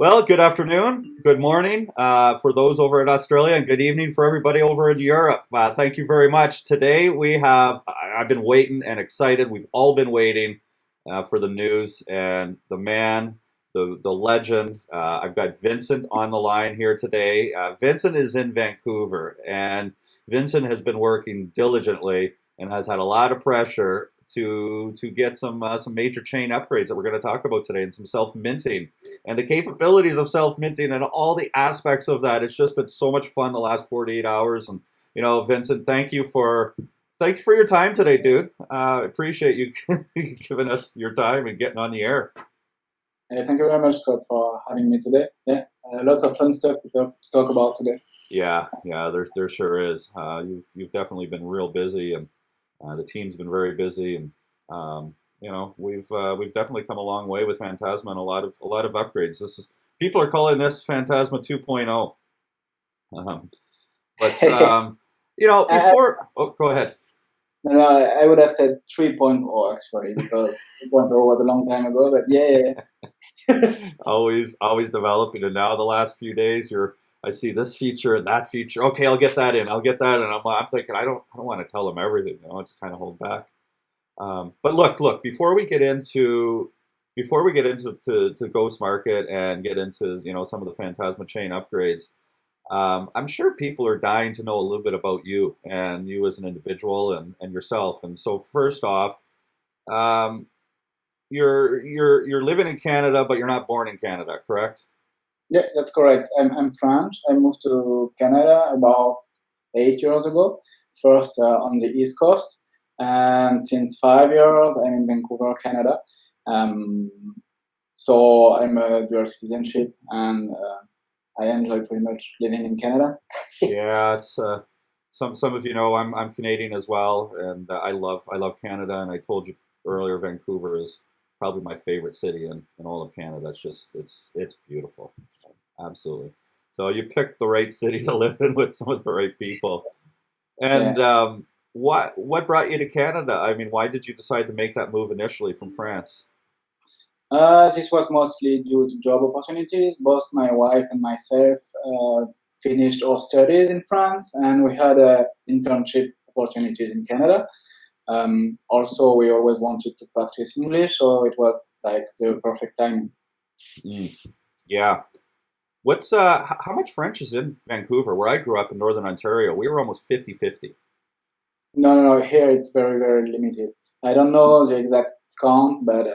Well, good afternoon, good morning for those over in Australia, and good evening for everybody over in Europe. Thank you very much. Today I've been waiting and excited. We've all been waiting for the news and the man, the legend. I've got Vincent on the line here today. Vincent is in Vancouver, and Vincent has been working diligently and has had a lot of pressure to get some major chain upgrades that we're going to talk about today, and some self minting and the capabilities of self minting and all the aspects of that. It's just been so much fun the last 48 hours. And Vincent, thank you for your time today, dude. Appreciate you giving us your time and getting on the air. Thank you very much, Scott, for having me today. Yeah, lots of fun stuff to talk about today. Yeah, there sure is. You've definitely been real busy, and the team's been very busy, and we've definitely come a long way with Phantasma and a lot of upgrades. People are calling this Phantasma 2.0. Um, but I, go ahead. no, I would have said 3.0 actually, because 2.0 was a long time ago, but yeah. Always developing, and now the last few days I see this feature and that feature. Okay, I'll get that in. I'll get that in. I'm thinking I don't want to tell them everything. Just kind of hold back. But look. Before we get into to GhostMarket and get into some of the Phantasma Chain upgrades, I'm sure people are dying to know a little bit about you and you as an individual and yourself. And so first off, um, you're living in Canada, but you're not born in Canada, correct? Yeah, that's correct. I'm French. I moved to Canada about 8 years ago, first on the East Coast, and since 5 years I'm in Vancouver, Canada. Um, so I'm a dual citizenship, and I enjoy pretty much living in Canada. Yeah, it's some of you know I'm Canadian as well, and I love Canada. And I told you earlier, Vancouver is probably my favorite city in all of Canada. It's beautiful, absolutely. So you picked the right city to live in with some of the right people. Yeah. And what brought you to Canada? I mean, why did you decide to make that move initially from France? This was mostly due to job opportunities. Both my wife and myself finished our studies in France, and we had internship opportunities in Canada. Also, we always wanted to practice English, so it was like the perfect time. Mm, yeah. How much French is in Vancouver? Where I grew up in Northern Ontario, we were almost 50-50. No. Here it's very, very limited. I don't know the exact count, but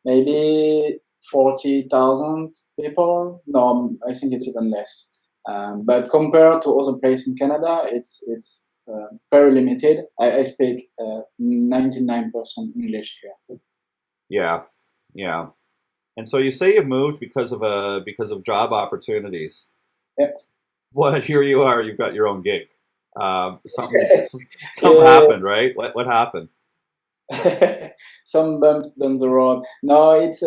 maybe 40,000 people. No, I think it's even less. But compared to other places in Canada, it's very limited. I speak 99% English here. Yeah, yeah. And so you say you moved because of job opportunities. Yeah. Well, here you are. You've got your own gig. Something Yeah. happened, right? What happened? Some bumps down the road. No, it's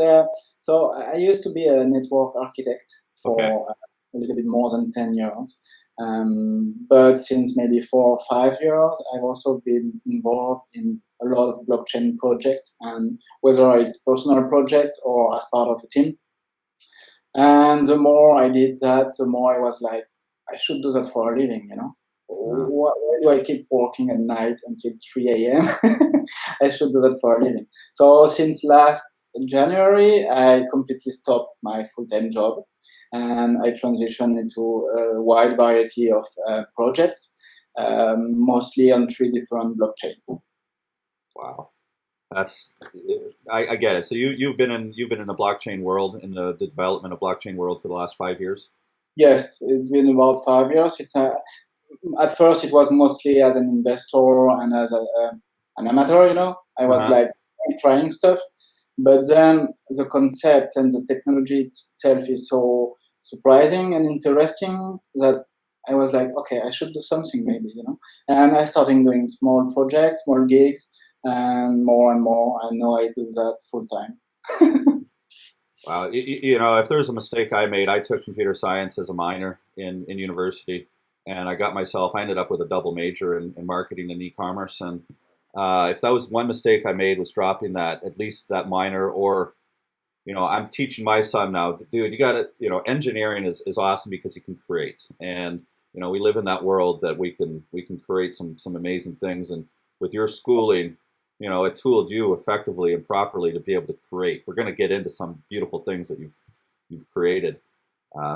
so I used to be a network architect Okay. for a little bit more than 10 years. But since maybe 4 or 5 years, I've also been involved in a lot of blockchain projects, and whether it's personal projects or as part of a team. And the more I did that, the more I was like, I should do that for a living, you know? Uh, Why do I keep working at night until 3 a.m.? I should do that for a living. So since last January, I completely stopped my full-time job, and I transitioned into a wide variety of projects, mostly on 3 different blockchains. wow. That's I get it. So you've been in the blockchain world, in the development of blockchain world for the last 5 years. Yes, it's been about 5 years. At first it was mostly as an investor and as an amateur, you know. I was Uh-huh. like trying stuff, but then the concept and the technology itself is so surprising and interesting that I was like, okay, I should do something maybe, you know. And I started doing small projects, small gigs, and more, and now I do that full time. Wow. If there's a mistake I made, I took computer science as a minor in university, and I ended up with a double major in marketing and e-commerce. And if that was one mistake I made, was dropping that, at least that minor, or I'm teaching my son now, dude, you got to, engineering is awesome because you can create. And, we live in that world that we can create some amazing things. And with your schooling, it tooled you effectively and properly to be able to create. We're going to get into some beautiful things that you've created.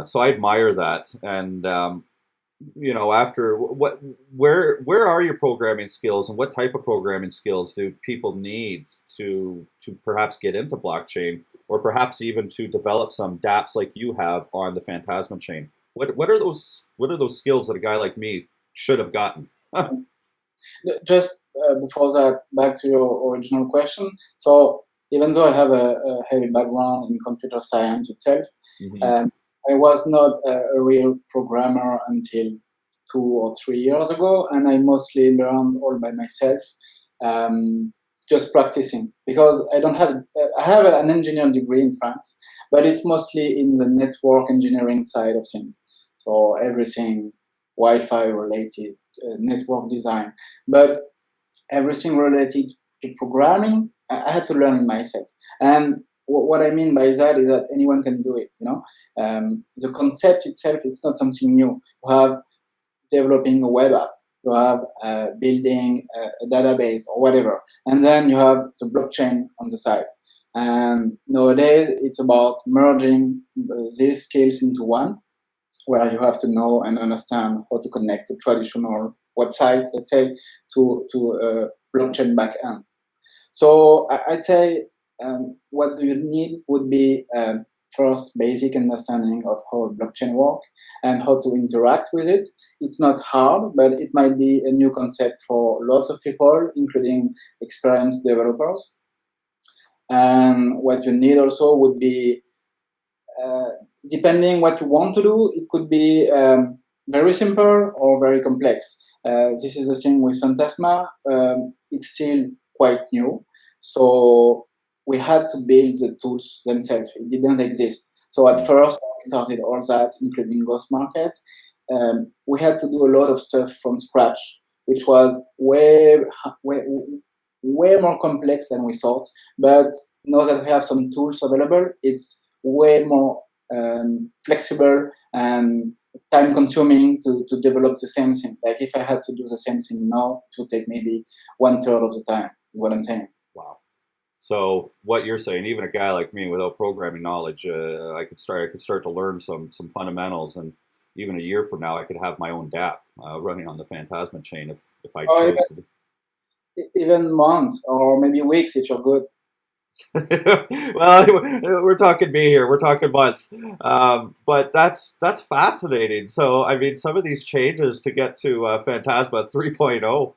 So I admire that. And, after where are your programming skills, and what type of programming skills do people need to perhaps get into blockchain, or perhaps even to develop some dApps like you have on the Phantasma chain? What are those skills that a guy like me should have gotten? Just before that, back to your original question. So even though I have a heavy background in computer science itself, Hmm. I was not a real programmer until 2 or 3 years ago, and I mostly learned all by myself, just practicing. Because I have an engineering degree in France, but it's mostly in the network engineering side of things. So everything Wi-Fi related, network design, but everything related to programming, I had to learn it myself. And what I mean by that is that anyone can do it. The concept itself, it's not something new. You have developing a web app, you have building a database or whatever, and then you have the blockchain on the side. And nowadays, it's about merging these skills into one, where you have to know and understand how to connect the traditional website, let's say, to a blockchain backend. So I'd say what do you need would be first basic understanding of how blockchain work and how to interact with it. It's not hard, but it might be a new concept for lots of people, including experienced developers. And what you need also would be, depending what you want to do, it could be very simple or very complex. This is the thing with Phantasma. It's still quite new, so we had to build the tools themselves. It didn't exist. So at first, when we started all that, including GhostMarket, we had to do a lot of stuff from scratch, which was way more complex than we thought. But now that we have some tools available, it's way more flexible and time consuming to develop the same thing. Like if I had to do the same thing now, it would take maybe 1/3 of the time, is what I'm saying. Wow. So what you're saying, even a guy like me without programming knowledge, I could start to learn some fundamentals, and even a year from now, I could have my own dApp running on the Phantasma chain if I Or chose to. even months or maybe weeks if you're good. Well, we're talking me here. We're talking months, but that's fascinating. So, I mean, some of these changes to get to Phantasma 3.0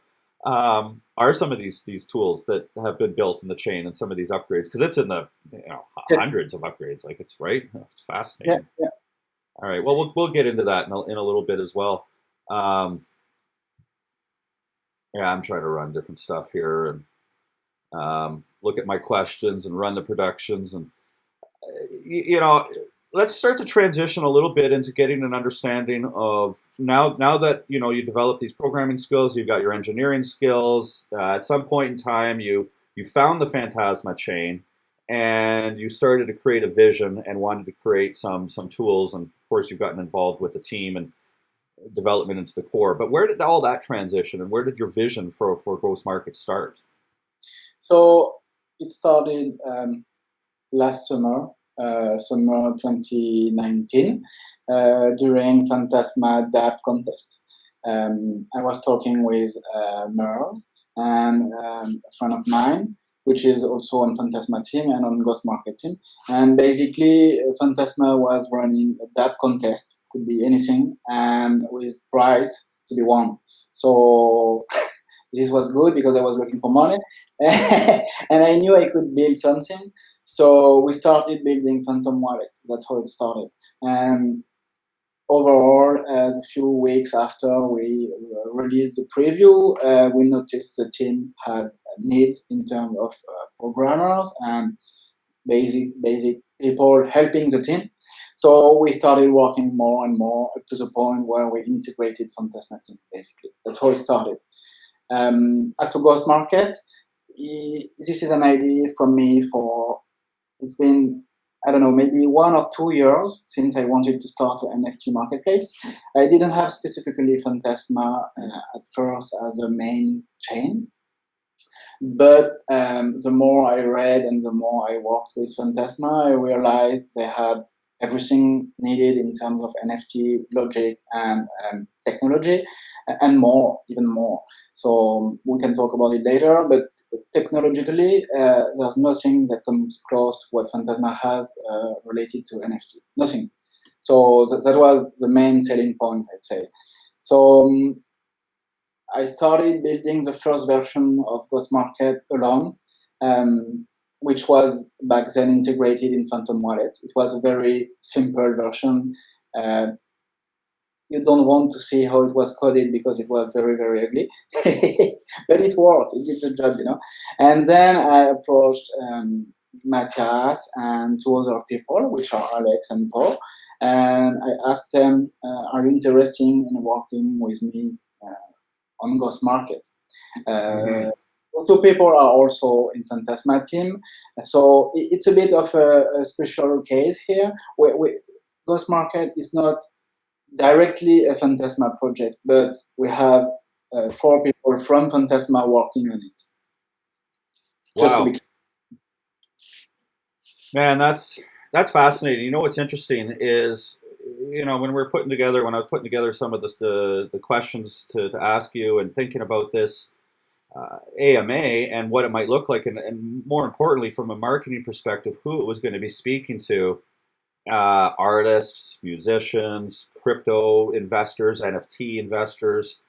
are some of these tools that have been built in the chain, and some of these upgrades, because it's in the Yeah, hundreds of upgrades. Like it's right. It's yeah, fascinating. yeah. All right. Well, we'll get into that in a little bit as well. Um, yeah, I'm trying to run different stuff here and look at my questions and run the productions, and you know, let's start to transition a little bit into getting an understanding of now that you develop these programming skills, you've got your engineering skills. At some point in time, you found the Phantasma chain, and you started to create a vision and wanted to create some tools, and of course, you've gotten involved with the team and development into the core. But where did all that transition, and where did your vision for GhostMarket start? So it started last summer, summer 2019, during Phantasma dApp contest. I was talking with Merle and a friend of mine, which is also on Phantasma team and on GhostMarket team. And basically, Phantasma was running a dApp contest, could be anything, and with prize to be won. So this was good because I was looking for money, and I knew I could build something. So we started building Phantom wallets. That's how it started. And overall, a few weeks after we released the preview, we noticed the team had needs in terms of programmers and basic people helping the team. So we started working more and more up to the point where we integrated Phantasma team. Basically, that's how it started. As to GhostMarket, this is an idea from me for, it's been I don't know, maybe 1 or 2 years since I wanted to start an NFT marketplace. I didn't have specifically Phantasma at first as a main chain, but the more I read and the more I worked with Phantasma, I realized they had everything needed in terms of NFT logic and technology, and more, even more. So we can talk about it later, but technologically, there's nothing that comes close to what Phantasma has related to NFT. Nothing. So that was the main selling point, I'd say. So I started building the first version of GhostMarket alone, which was back then integrated in Phantom Wallet. It was a very simple version. You don't want to see how it was coded because it was very, very ugly, but it worked. It did the job, you know. And then I approached Matthias and 2 other people, which are Alex and Paul, and I asked them, "Are you interested in working with me on GhostMarket?" Mm-hmm. 2 people are also in Phantasma team, so it's a bit of a special case here. GhostMarket is not directly a Phantasma project, but we have 4 people from Phantasma working on it. Just to be Wow. clear. Man, that's fascinating. You know what's interesting is, when I was putting together some of the questions to ask you and thinking about this AMA and what it might look like, and more importantly, from a marketing perspective, who it was going to be speaking to, artists, musicians, crypto investors, NFT investors,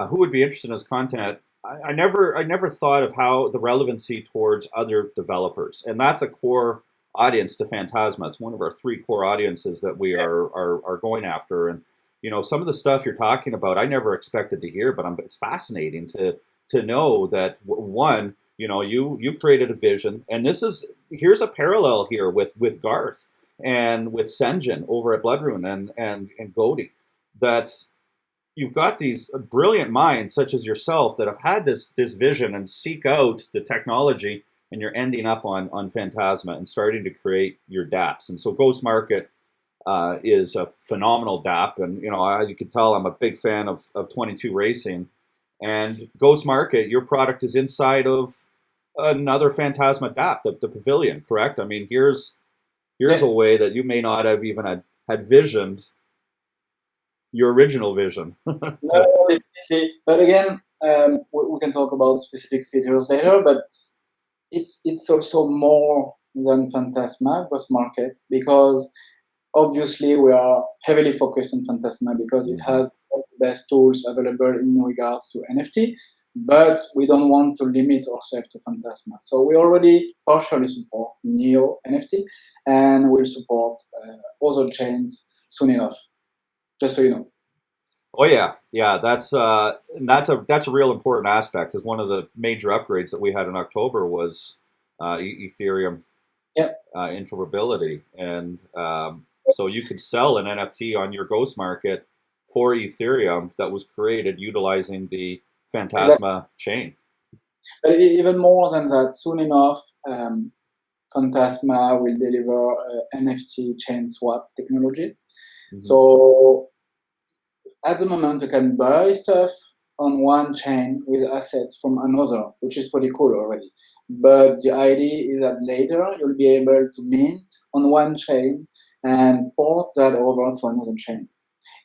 who would be interested in this content. I never thought of how the relevancy towards other developers, and that's a core audience to Phantasma. It's one of our 3 core audiences that we are going after. And some of the stuff you're talking about, I never expected to hear, but it's fascinating to know that one, you created a vision, and here's a parallel here with Garth and with Senjin over at Bloodrune and Godi, that you've got these brilliant minds such as yourself that have had this vision and seek out the technology, and you're ending up on Phantasma and starting to create your dApps. And so GhostMarket is a phenomenal dApp, and as you can tell, I'm a big fan of 22 Racing. And GhostMarket, your product is inside of another Phantasma dApp, the Pavilion, correct? I mean, here's a way that you may not have even had visioned your original vision. No, definitely. But again, we can talk about specific features later, but it's also more than Phantasma, GhostMarket, because obviously we are heavily focused on Phantasma because it has all the best tools available in regards to NFT, but we don't want to limit ourselves to Phantasma. So we already partially support Neo NFT, and we'll support other chains soon enough, just so you know. Oh yeah. That's a real important aspect, because one of the major upgrades that we had in October was Ethereum interoperability, and so you could sell an NFT on your GhostMarket for Ethereum that was created utilizing the Phantasma chain. But even more than that, soon enough, Phantasma will deliver NFT chain swap technology. Mm-hmm. So at the moment, you can buy stuff on one chain with assets from another, which is pretty cool already. But the idea is that later you'll be able to mint on one chain and port that over to another chain.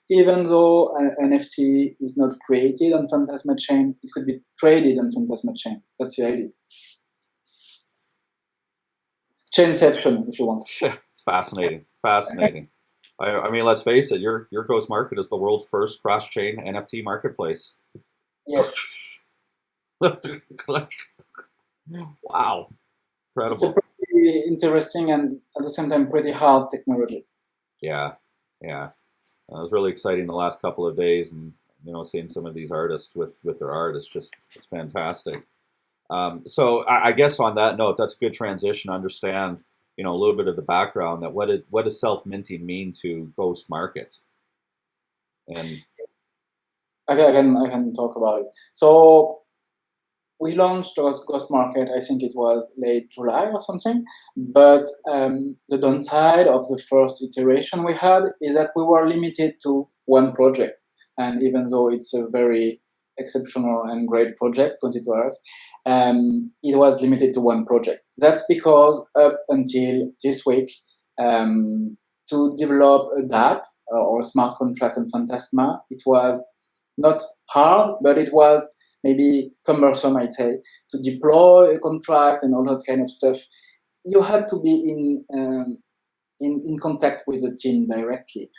Even though an NFT is not created on Phantasma Chain, it could be traded on Phantasma Chain. That's the idea. Chainception, if you want. It's fascinating. I mean, let's face it. Your GhostMarket is the world's first cross-chain NFT marketplace. Yes. Wow, incredible. It's a pretty interesting and at the same time pretty hard technology. Yeah. It was really exciting the last couple of days, and seeing some of these artists with their art is just fantastic. So I guess on that note, that's a good transition to understand a little bit of the background, that what does self-minting mean to GhostMarket? And I can talk about it. So we launched GhostMarket, I think it was late July or something, but the downside of the first iteration we had is that we were limited to one project. And even though it's a very exceptional and great project, 22 hours, it was limited to one project. That's because up until this week, to develop a dApp or a smart contract in Phantasma, it was not hard, but it was maybe cumbersome, I'd say, to deploy a contract and all that kind of stuff. You had to be in contact with the team directly,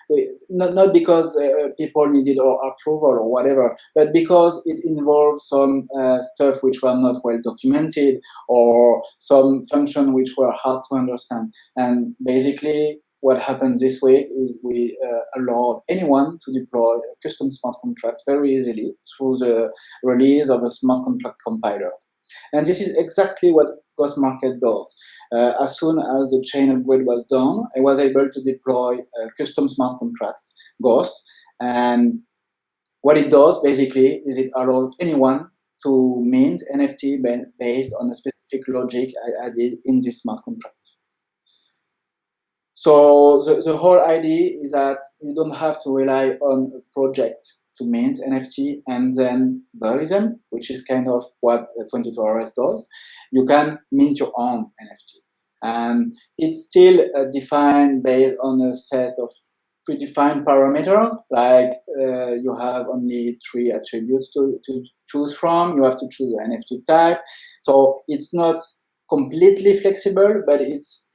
not because people needed our approval or whatever, but because it involved some stuff which were not well documented or some function which were hard to understand. And basically, what happened this week is we allowed anyone to deploy a custom smart contract very easily through the release of a smart contract compiler. And this is exactly what GhostMarket does. As soon as the chain upgrade was done, I was able to deploy a custom smart contract, Ghost. And what it does basically is it allows anyone to mint NFT based on a specific logic I added in this smart contract. So the whole idea is that you don't have to rely on a project to mint NFT and then bury them, which is kind of what 22RS does. You can mint your own NFT. And it's still defined based on a set of predefined parameters, like you have only 3 attributes to choose from. You have to choose the NFT type. So it's not completely flexible, but it's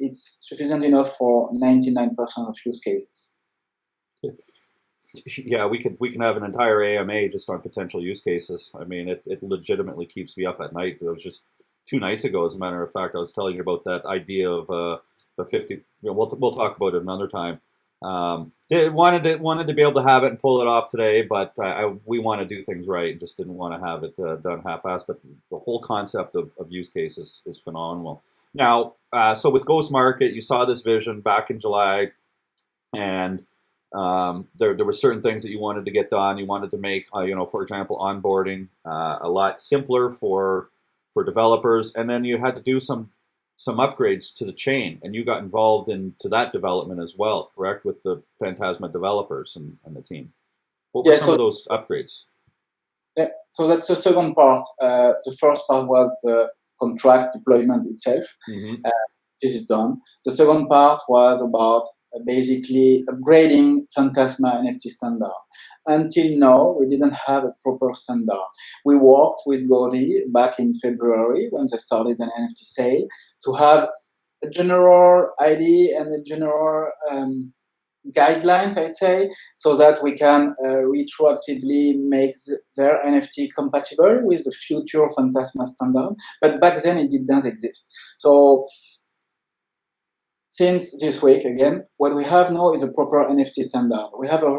sufficient enough for 99% of use cases. Yeah, we can have an entire AMA just on potential use cases. I mean, it legitimately keeps me up at night. It was just 2 nights ago, as a matter of fact, I was telling you about that idea of the 50. You know, we'll talk about it another time. Wanted to be able to have it and pull it off today, but we want to do things right and just didn't want to have it done half-assed. But the whole concept of use cases is phenomenal. Now, so with GhostMarket, you saw this vision back in July, and there were certain things that you wanted to get done. You wanted to make, for example, onboarding a lot simpler for developers, and then you had to do some upgrades to the chain, and you got involved into that development as well, correct, with the Phantasma developers and the team. What were some of those upgrades? Yeah, so that's the second part. The first part was the contract deployment itself. Mm-hmm. This is done. The second part was about basically upgrading Phantasma NFT standard. Until now, we didn't have a proper standard. We worked with Gordy back in February when they started an NFT sale to have a general idea and a general guidelines, I'd say, so that we can retroactively make their NFT compatible with the future Phantasma standard. But back then, it did not exist. So since this week, again, what we have now is a proper NFT standard. We have a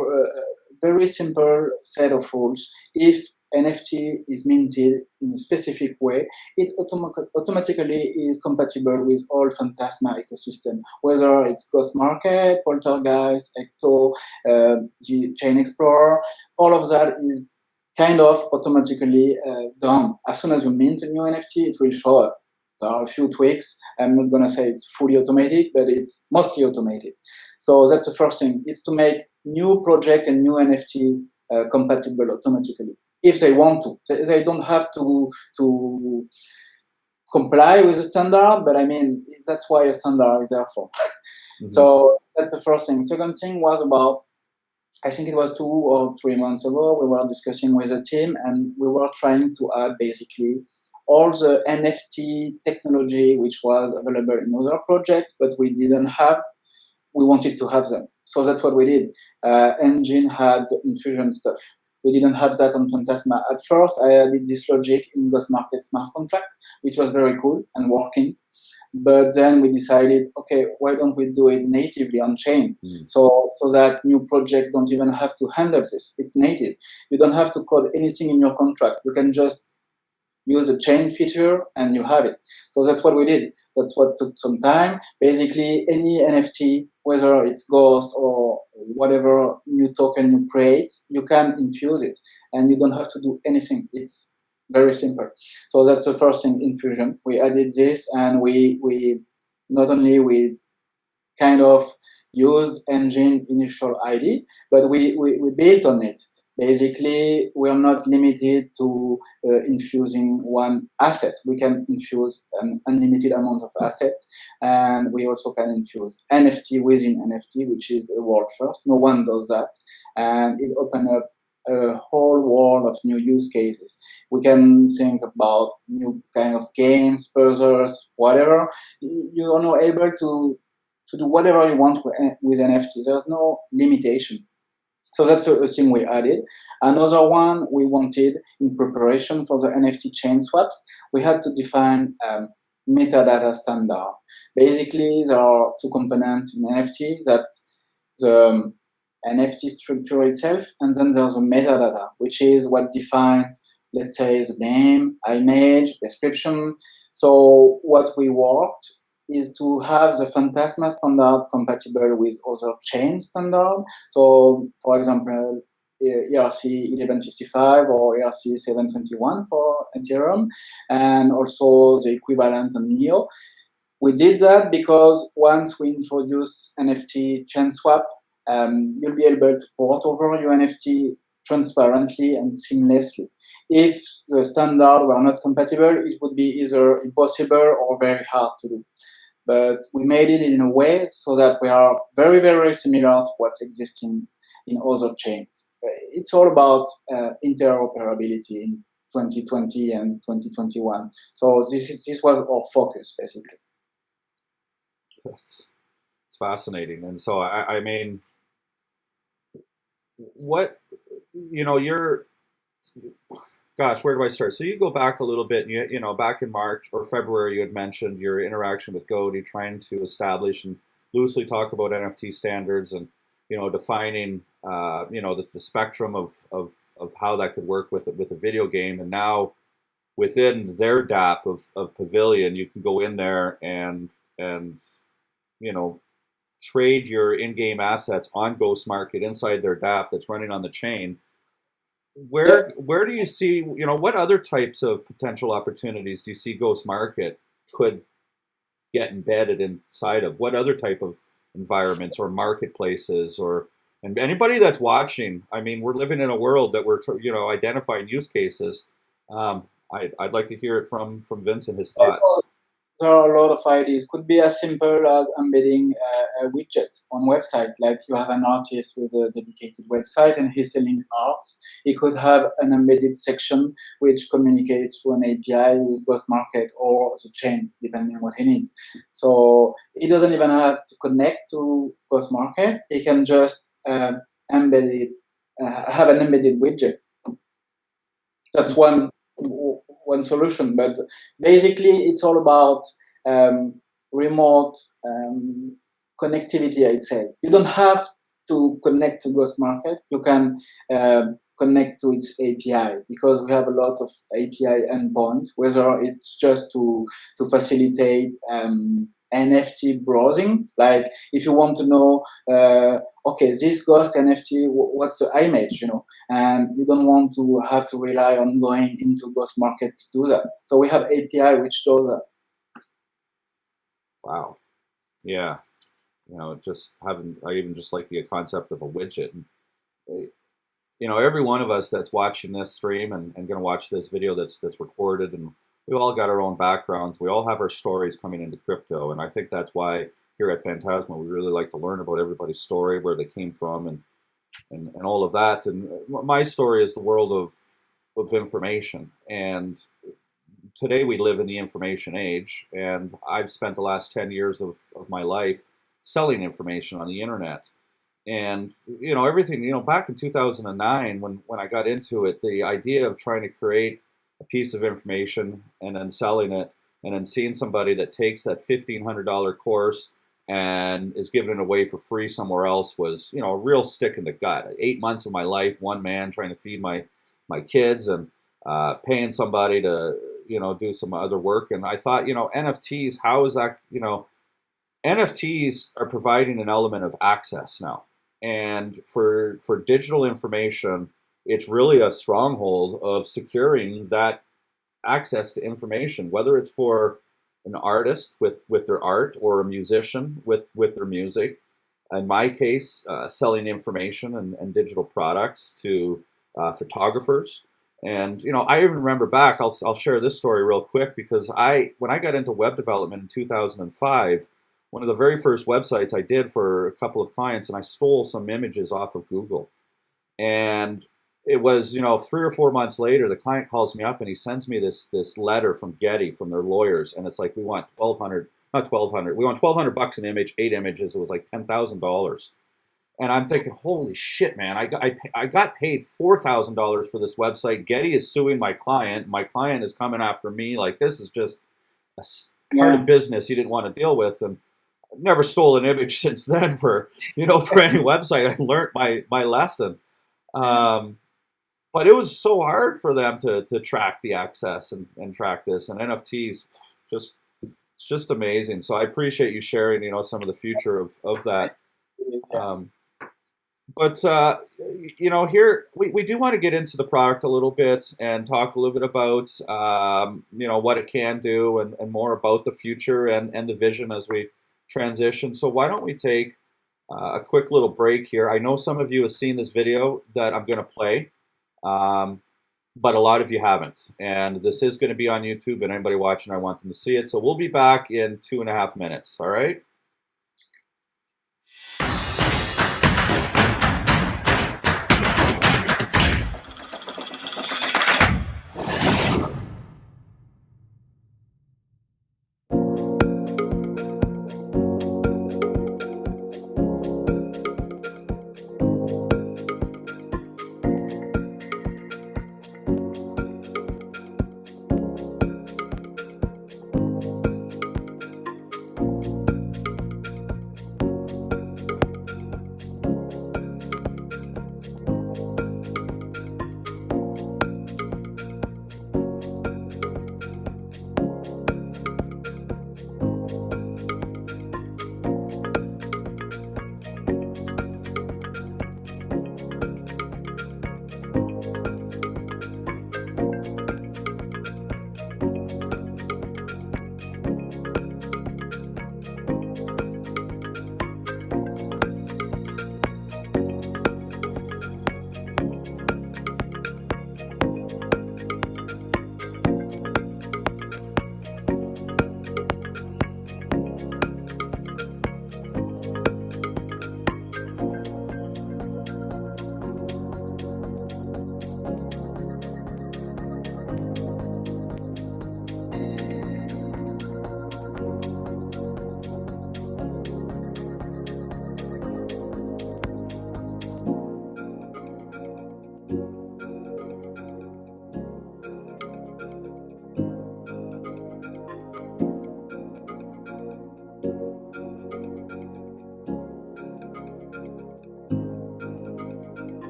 very simple set of rules. If NFT is minted in a specific way, it automatically is compatible with all Phantasma ecosystem, whether it's GhostMarket, Poltergeist, Ecto, the Chain Explorer, all of that is kind of automatically done. As soon as you mint a new NFT, it will show up. There are a few tweaks. I'm not going to say it's fully automated, but it's mostly automated. So that's the first thing. It's to make new project and new NFT compatible automatically. If they want to. They don't have to comply with the standard, but I mean, that's why a standard is there for. Mm-hmm. So that's the first thing. Second thing was about, I think it was 2 or 3 months ago, we were discussing with the team, and we were trying to add basically all the NFT technology which was available in other projects, but we didn't have. We wanted to have them. So that's what we did. Engine had the infusion stuff. We didn't have that on Phantasma. At first, I added this logic in GhostMarket smart contract, which was very cool and working. But then we decided, okay, why don't we do it natively on chain? So that new project don't even have to handle this. It's native. You don't have to code anything in your contract. You can just use a chain feature and you have it. So that's what we did. That's what took some time. Basically, any NFT, whether it's Ghost or whatever new token you create, you can infuse it and you don't have to do anything. It's Very simple. So that's the first thing in Fusion. We added this, and we not only we kind of used engine initial ID, but we built on it. Basically, we are not limited to infusing one asset. We can infuse an unlimited amount of assets, and we also can infuse NFT within NFT, which is a world first. No one does that, and it opened up a whole world of new use cases. We can think about new kind of games, puzzles, whatever. You are now able to do whatever you want with NFT. There's no limitation. So that's a thing we added. Another one we wanted in preparation for the NFT chain swaps, we had to define metadata standard. Basically, there are two components in NFT. That's the NFT structure itself, and then there's the metadata, which is what defines, let's say, the name, image, description. So what we worked is to have the Phantasma standard compatible with other chain standard. So, for example, ERC 1155 or ERC 721 for Ethereum, and also the equivalent on Neo. We did that because once we introduced NFT chain swap, you'll be able to port over your NFT transparently and seamlessly. If the standard were not compatible, it would be either impossible or very hard to do. But we made it in a way so that we are very, very similar to what's existing in other chains. It's all about interoperability in 2020 and 2021. So this was our focus, basically. It's fascinating. And so, I mean, what, you're, gosh, where do I start? So you go back a little bit, and you know, back in March or February, you had mentioned your interaction with Goat, trying to establish and loosely talk about NFT standards and, defining, the spectrum of how that could work with a video game. And now within their dApp of Pavilion, you can go in there and trade your in-game assets on GhostMarket inside their dApp that's running on the chain. Where do you see, what other types of potential opportunities do you see GhostMarket could get embedded inside of? What other type of environments or marketplaces and anybody that's watching? I mean, we're living in a world that we're, identifying use cases. I'd like to hear it from Vincent, his thoughts. There are a lot of ideas. Could be as simple as embedding a widget on website. Like you have an artist with a dedicated website and he's selling arts. He could have an embedded section which communicates through an API with GhostMarket or the chain, depending on what he needs. So he doesn't even have to connect to GhostMarket. He can just embed it, have an embedded widget. That's one solution, but basically it's all about remote connectivity, I'd say. You don't have to connect to GhostMarket. You can connect to its API because we have a lot of API endpoints, whether it's just to facilitate NFT browsing. Like if you want to know, okay, this Ghost NFT, what's the image, and you don't want to have to rely on going into GhostMarket to do that. So we have API which does that. Wow. Yeah. I even just like the concept of a widget. And, every one of us that's watching this stream and going to watch this video that's recorded, and we all got our own backgrounds. We all have our stories coming into crypto. And I think that's why here at Phantasma, we really like to learn about everybody's story, where they came from and all of that. And my story is the world of information. And today we live in the information age. And I've spent the last 10 years of my life selling information on the internet. And, everything, back in 2009, when I got into it, the idea of trying to create a piece of information and then selling it and then seeing somebody that takes that $1,500 course and is giving it away for free somewhere else was, a real stick in the gut. 8 months of my life, one man trying to feed my kids and paying somebody to, do some other work. And I thought, NFTs, how is that, NFTs are providing an element of access now. And for digital information, it's really a stronghold of securing that access to information, whether it's for an artist with their art or a musician with their music. In my case, selling information and digital products to photographers. And I even remember back. I'll share this story real quick because when I got into web development in 2005, one of the very first websites I did for a couple of clients, and I stole some images off of Google. And it was 3 or 4 months later, the client calls me up and he sends me this letter from Getty, from their lawyers, and it's like, we want 1,200, not 1,200, we want $1,200 an image, 8 images. It was like $10,000. And I'm thinking, holy shit, man! I got paid $4,000 for this website. Getty is suing my client. My client is coming after me. Like, this is just a part Yeah. of business you didn't want to deal with. And I've never stole an image since then for for any website. I learned my lesson. But it was so hard for them to track the access and track this. And NFTs, it's just amazing. So I appreciate you sharing, some of the future of that. But here we do want to get into the product a little bit and talk a little bit about what it can do and more about the future and the vision as we transition. So why don't we take a quick little break here? I know some of you have seen this video that I'm going to play, but a lot of you haven't. And this is going to be on YouTube, and anybody watching, I want them to see it. So we'll be back in 2.5 minutes. All right.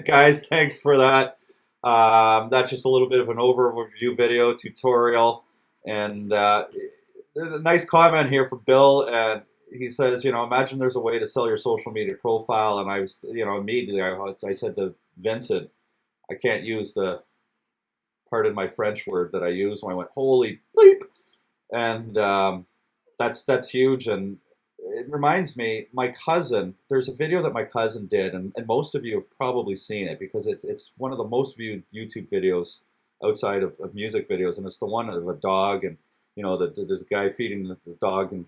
Guys, thanks for that. That's just a little bit of an overview video tutorial. And there's a nice comment here from Bill. And he says, imagine there's a way to sell your social media profile. And I was, immediately I said to Vincent, I can't use the, pardon my French word that I use. And I went, holy bleep. And that's huge. And it reminds me, my cousin, there's a video that my cousin did, and most of you have probably seen it because it's one of the most viewed YouTube videos outside of music videos, and it's the one of a dog, and there's a guy feeding the dog, and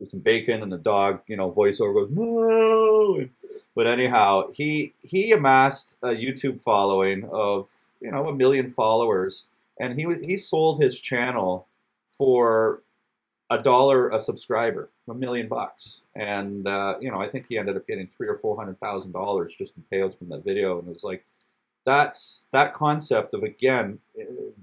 some bacon, and the dog, voiceover goes no. But anyhow, he amassed a YouTube following of 1 million followers, and he sold his channel for $1 a subscriber, $1 million, and I think he ended up getting $300,000 or $400,000 just in payouts from that video, and it was like that concept of, again,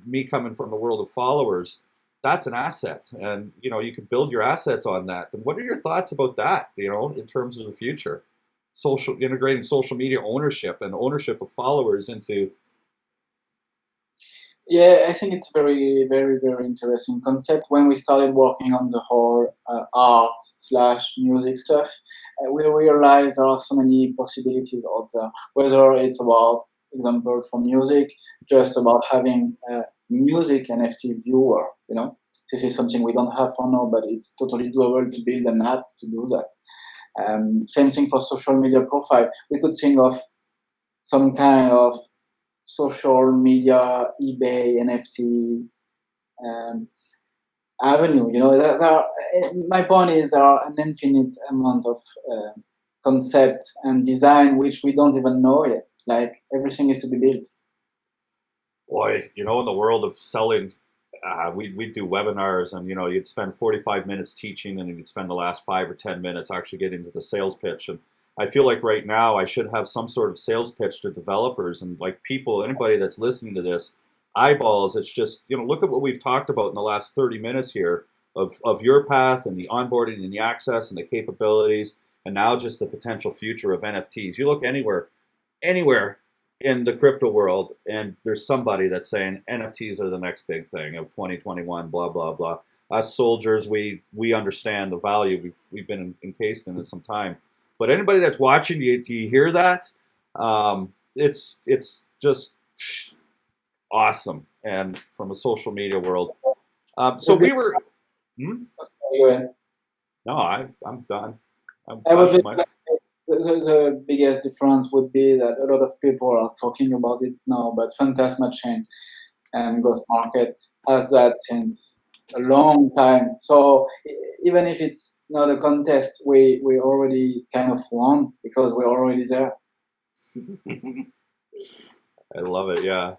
me coming from the world of followers. That's an asset, and you can build your assets on that. And what are your thoughts about that? In terms of the future, integrating social media ownership and ownership of followers into. Yeah, I think it's very, very, very interesting concept. When we started working on the whole art/music stuff, we realized there are so many possibilities out there. Whether it's about, example, for music, just about having a music NFT viewer. This is something we don't have for now, but it's totally doable to build an app to do that. Same thing for social media profile. We could think of some kind of social media, eBay, NFT avenue. My point is there are an infinite amount of concepts and design which we don't even know yet. Like, everything is to be built. Boy, in the world of selling, we'd do webinars, and you'd spend 45 minutes teaching, and you'd spend the last 5 or 10 minutes actually getting into the sales pitch. And I feel like right now I should have some sort of sales pitch to developers, and like people, anybody that's listening to this, eyeballs. It's just, look at what we've talked about in the last 30 minutes here of your path and the onboarding and the access and the capabilities, and now just the potential future of NFTs. You look anywhere in the crypto world, and there's somebody that's saying NFTs are the next big thing of 2021, blah, blah, blah. Us soldiers, we understand the value. We've been encased in it some time. But anybody that's watching, do you hear that? It's just awesome, and from a social media world. So we were. No, I'm done. The biggest difference would be that a lot of people are talking about it now, but Phantasma Chain and GhostMarket has that since a long time. So even if it's not a contest, we already kind of won because we're already there. I love it. Yeah,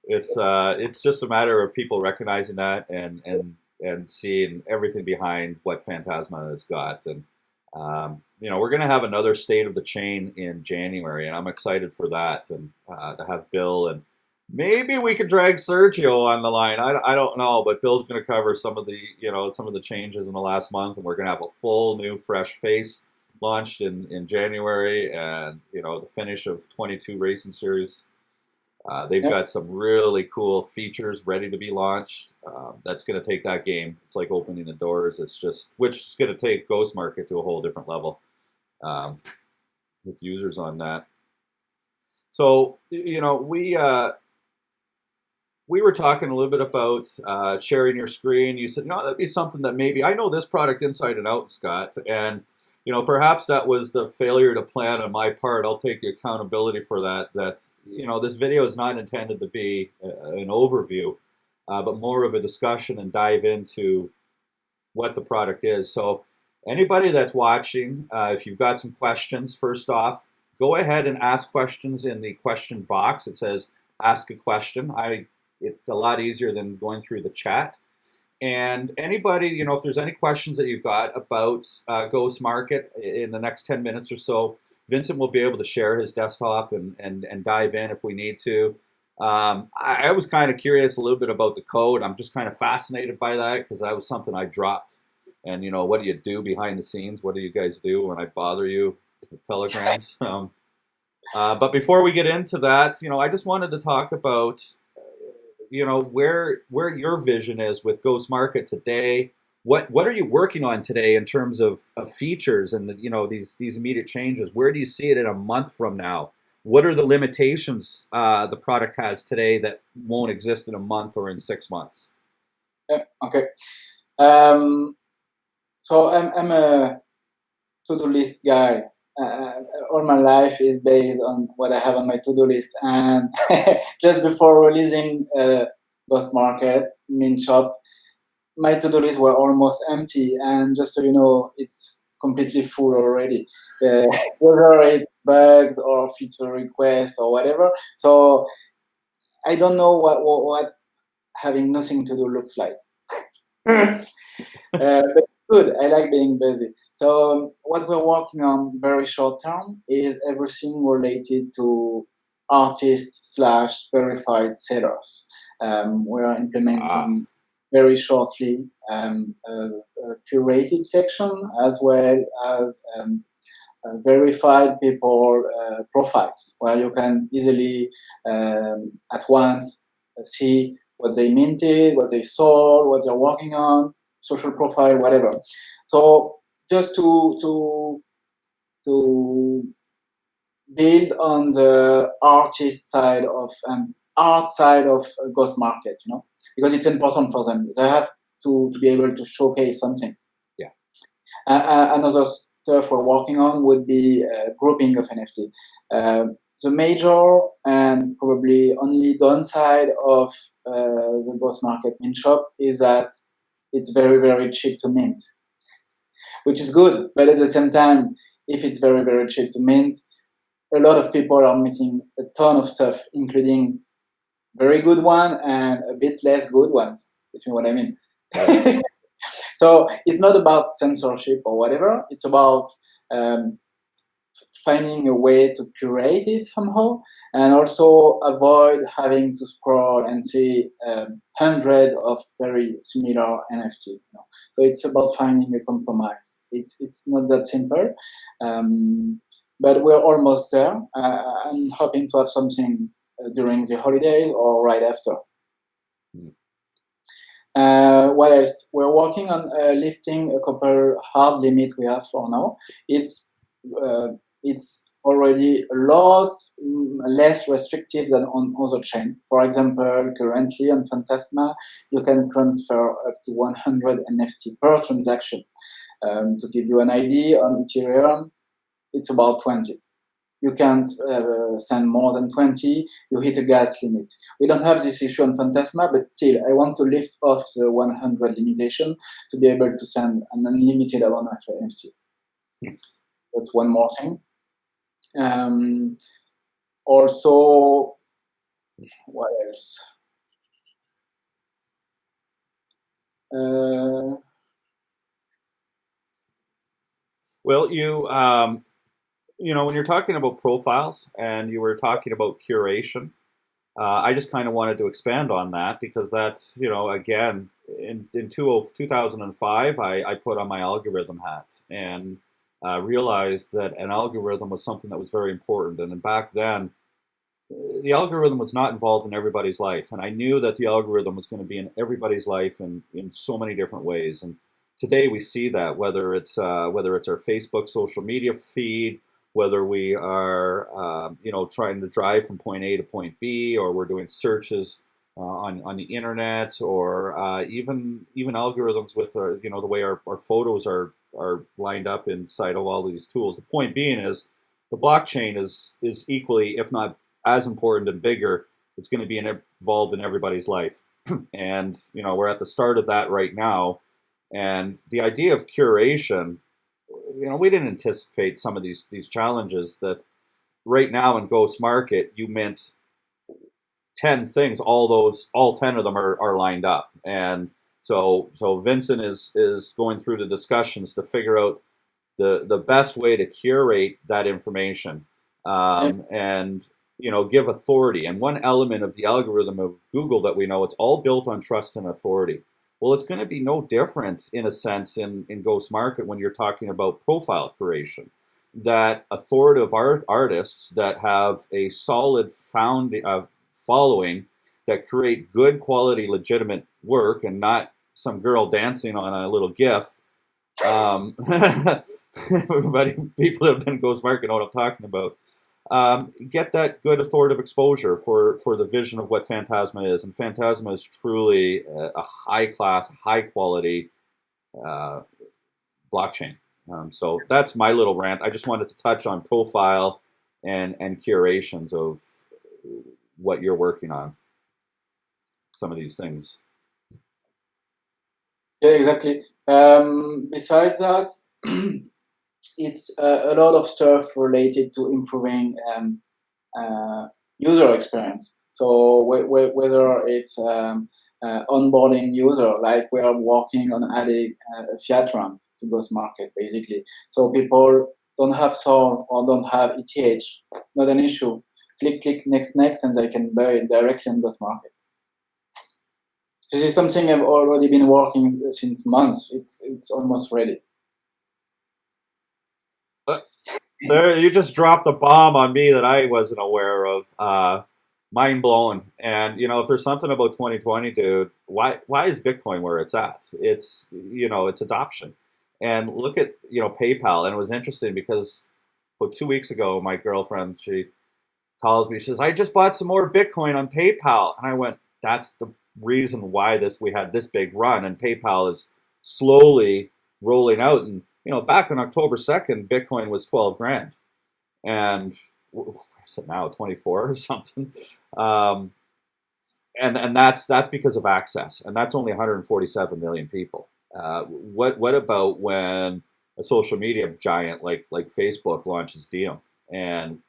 it's just a matter of people recognizing that and seeing everything behind what Phantasma has got. And we're going to have another State of the Chain in January, and I'm excited for that, and to have Bill, and maybe we could drag Sergio on the line. I don't know, but Bill's going to cover some of the changes in the last month, and we're going to have a full new fresh face launched in January, and the finish of 22 Racing Series. They've got some really cool features ready to be launched. That's going to take that game. It's like opening the doors. Which is going to take GhostMarket to a whole different level with users on that. So, we were talking a little bit about sharing your screen. You said, no, that'd be something that maybe, I know this product inside and out, Scott, and perhaps that was the failure to plan on my part. I'll take the accountability for that. This video is not intended to be an overview, but more of a discussion and dive into what the product is. So anybody that's watching, if you've got some questions, first off, go ahead and ask questions in the question box. It says, ask a question. It's a lot easier than going through the chat. And anybody, if there's any questions that you've got about GhostMarket in the next 10 minutes or so, Vincent will be able to share his desktop and dive in if we need to. I was kind of curious a little bit about the code. I'm just kind of fascinated by that because that was something I dropped. And, what do you do behind the scenes? What do you guys do when I bother you with telegrams? But before we get into that, I just wanted to talk about where your vision is with GhostMarket today. What are you working on today in terms of features and these immediate changes? Where do you see it in a month from now? What are the limitations the product has today that won't exist in a month or in 6 months? Yeah, okay. So I'm a to-do list guy. all my life is based on what I have on my to-do list. And just before releasing GhostMarket Mint Shop, my to-do list were almost empty. And just so you know, it's completely full already. Whether it's bugs or feature requests or whatever. So I don't know what having nothing to do looks like. But it's good. I like being busy. So what we're working on very short term is everything related to artists slash verified sellers. We are implementing very shortly a curated section as well as verified people profiles where you can easily at once see what they minted, what they sold, what they're working on, social profile, whatever. So just to build on the artist side of art side of GhostMarket, because it's important for them. They have to be able to showcase something. Yeah. Another stuff we're working on would be grouping of NFT. The major and probably only downside of the GhostMarket Mint Shop is that it's very, very cheap to mint, which is good. But at the same time, if it's very, very cheap to mint, a lot of people are minting a ton of stuff, including very good one and a bit less good ones, if you know what I mean. So it's not about censorship or whatever. It's about finding a way to curate it somehow, and also avoid having to scroll and see hundreds of very similar NFT. So it's about finding a compromise. It's not that simple, but we're almost there. I'm hoping to have something during the holidays or right after. What else? We're working on lifting a couple hard limit we have for now. It's already a lot less restrictive than on other chains. For example, currently on Phantasma, you can transfer up to 100 NFT per transaction. To give you an idea, on Ethereum, it's about 20. You can't send more than 20, you hit a gas limit. We don't have this issue on Phantasma, but still, I want to lift off the 100 limitation to be able to send an unlimited amount of NFT. That's one more thing. Also, what else? Well, when you're talking about profiles and you were talking about curation, I just kind of wanted to expand on that because that's, again, in 2005, I put on my algorithm hat and realized that an algorithm was something that was very important. And then back then, the algorithm was not involved in everybody's life. And I knew that the algorithm was going to be in everybody's life in so many different ways. And today we see that whether it's our Facebook social media feed, whether we are trying to drive from point A to point B, or we're doing searches on the internet, or even algorithms with the way our photos are lined up inside of all these tools. The point being is the blockchain is equally, if not as important and bigger. It's going to be involved in everybody's life, and we're at the start of that right now. And the idea of curation, we didn't anticipate some of these challenges that right now in GhostMarket, you mint 10 things, all 10 of them are lined up. And so Vincent is going through the discussions to figure out the best way to curate that information, and give authority. And one element of the algorithm of Google that we know, it's all built on trust and authority. Well, it's going to be no different in a sense in GhostMarket when you're talking about profile creation. That authoritative artists that have a solid following, that create good quality, legitimate work, and not some girl dancing on a little GIF. Everybody, people that have been GhostMarket know what I'm talking about. Get that good authoritative exposure for the vision of what Phantasma is. And Phantasma is truly a high-class, high-quality blockchain. So that's my little rant. I just wanted to touch on profile and curations of what you're working on. Some of these things. Yeah, exactly. Besides that, it's a lot of stuff related to improving user experience. So whether it's onboarding user, like we are working on adding a fiat ramp to GhostMarket, basically. So people don't have Sol or don't have ETH, not an issue. Click, next, and they can buy it directly on GhostMarket. This is something I've already been working since months. It's almost ready. There, you just dropped a bomb on me that I wasn't aware of. Mind blown. And if there's something about 2020, dude, why is Bitcoin where it's at? It's it's adoption. And look at PayPal. And it was interesting because 2 weeks ago, my girlfriend, she calls me. She says, "I just bought some more Bitcoin on PayPal," and I went, "That's the reason why we had this big run." And PayPal is slowly rolling out. And back on October 2nd, Bitcoin was 12 grand, and what's it now, 24 or something. And that's because of access, and that's only 147 million people. What about when a social media giant like Facebook launches Diem, and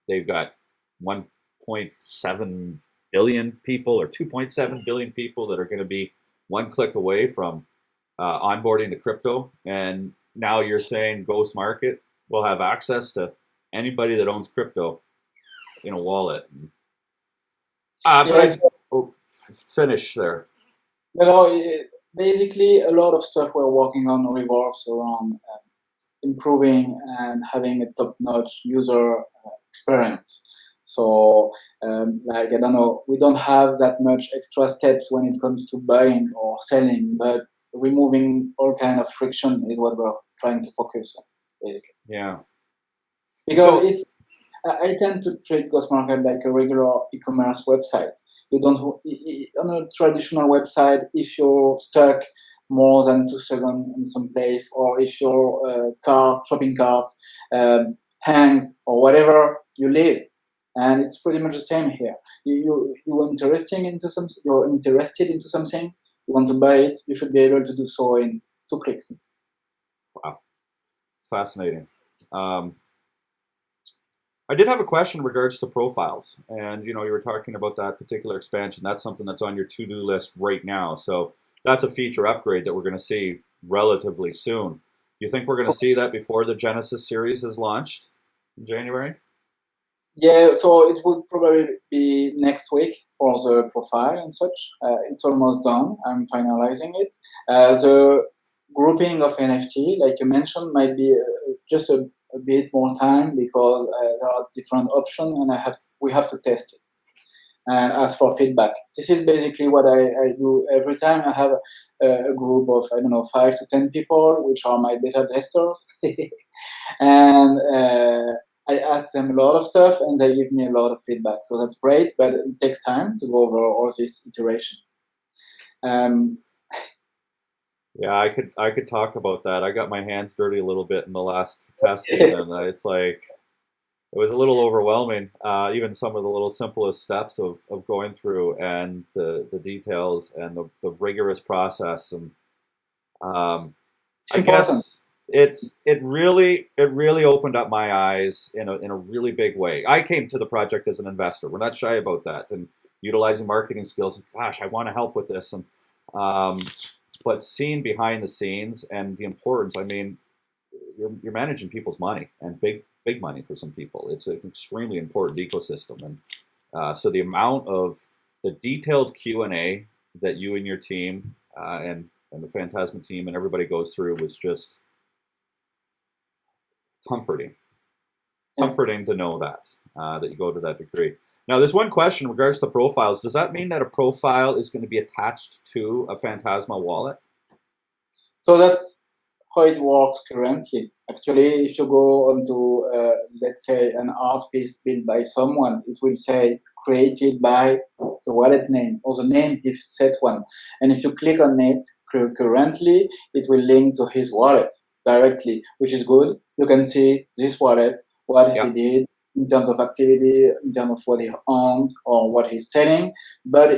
they've got 1.7 billion people or 2.7 billion people that are going to be one click away from onboarding to crypto. And now you're saying GhostMarket will have access to anybody that owns crypto in a wallet. Finish there. Basically, a lot of stuff we're working on revolves around improving and having a top-notch user experience. So, I don't know, we don't have that much extra steps when it comes to buying or selling, but removing all kind of friction is what we're trying to focus on, basically. Yeah. Because I tend to treat GhostMarket like a regular e-commerce website. You don't on a traditional website, if you're stuck more than 2 seconds in some place, or if your shopping cart hangs or whatever, you leave. And it's pretty much the same here. You're interested into something. You want to buy it. You should be able to do so in 2 clicks. Wow, fascinating. I did have a question in regards to profiles, and you were talking about that particular expansion. That's something that's on your to-do list right now. So that's a feature upgrade that we're going to see relatively soon. You think we're going to see that before the Genesis series is launched in January? Yeah, so it would probably be next week for the profile and such. It's almost done. I'm finalizing it. The grouping of NFT, like you mentioned, might be just a bit more time because there are different options, and we have to test it and ask for feedback. This is basically what I do every time. I have a group of 5 to 10 people, which are my beta testers, and I ask them a lot of stuff, and they give me a lot of feedback. So that's great, but it takes time to go over all this iteration. Yeah, I could talk about that. I got my hands dirty a little bit in the last testing, and it's like it was a little overwhelming. Even some of the little simplest steps of going through and the details and the rigorous process, and I guess it really opened up my eyes in a really big way. I came to the project as an investor. We're not shy about that, and utilizing marketing skills. Gosh, I want to help with this, and but seeing behind the scenes and the importance. I mean, you're managing people's money, and big money for some people. It's an extremely important ecosystem, and so the amount of the detailed Q&A that you and your team and the Phantasma team and everybody goes through was just comforting to know that you go to that degree. Now, there's one question in regards to profiles. Does that mean that a profile is going to be attached to a Phantasma wallet? So that's how it works currently. Actually, if you go onto, let's say, an art piece built by someone, it will say created by the wallet name or the name if set one. And if you click on it currently, it will link to his wallet. directly, which is good. You can see this wallet, what he did in terms of activity, in terms of what he owns or what he's selling, but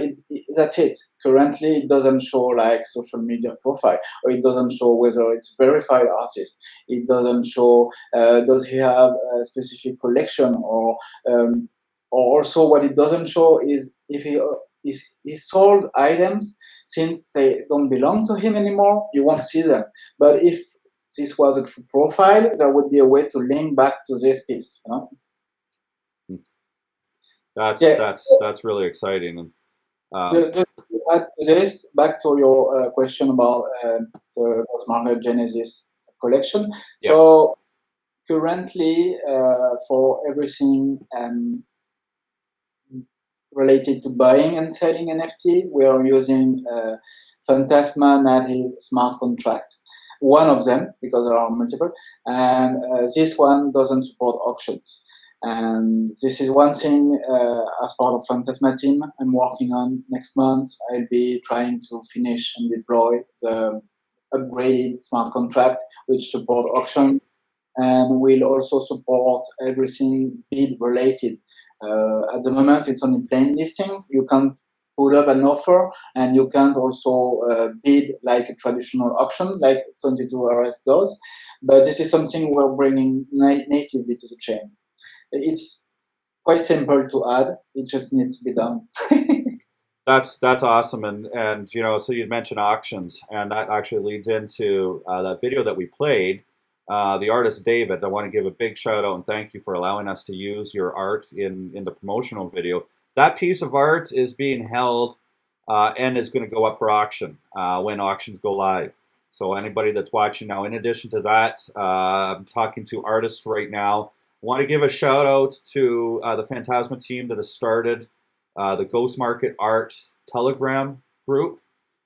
that's it. Currently, it doesn't show like social media profile, or it doesn't show whether it's verified artist. It doesn't show does he have a specific collection, or also what it doesn't show is if he sold items since they don't belong to him anymore. You won't see them, but if this was a true profile, there would be a way to link back to this piece. You know? That's really exciting. And just to add to this, back to your question about the GhostMarket Genesis collection. So currently, for everything related to buying and selling NFT, we are using Phantasma native smart contract. One of them, because there are multiple, and this one doesn't support auctions. And this is one thing as part of Phantasma team I'm working on next month. I'll be trying to finish and deploy the upgraded smart contract, which support auction, and will also support everything bid related. At the moment, it's only plain listings. You can't put up an offer, and you can't also bid like a traditional auction, like 22RS does. But this is something we're bringing natively to the chain. It's quite simple to add. It just needs to be done. That's awesome, and you know, so you mentioned auctions, and that actually leads into that video that we played. The artist David, I want to give a big shout out and thank you for allowing us to use your art in the promotional video. That piece of art is being held and is going to go up for auction when auctions go live. So anybody that's watching now, in addition to that, I'm talking to artists right now. I want to give a shout out to the Phantasma team that has started the GhostMarket Art Telegram group.